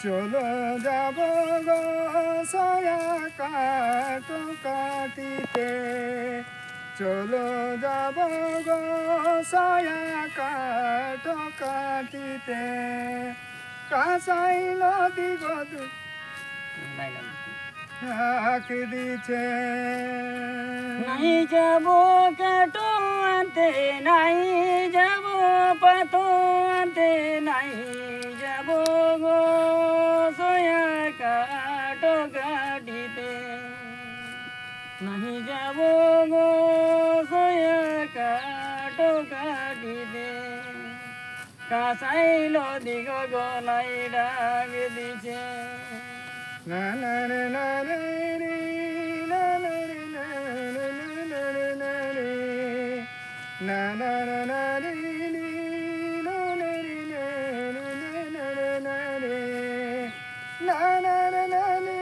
চলো যাব গো সয়া কাটো কাটিতে চলো যাব গো সয়া কাটো কাটিতে কাঁসাই নদী গদ ডাক দিছে নাই যাব কাটো আনতে নাই যাব পাতো আনতে নাই যাব গো সয়া কাটো কাটিতে নাই যাব গো সয়া কাটো কাটিতে কাঁসাই নদী গলাই ডাক দিছে না না রে না রে রে না না রে না না না রে না না না রে না না রে না না রে না না না রে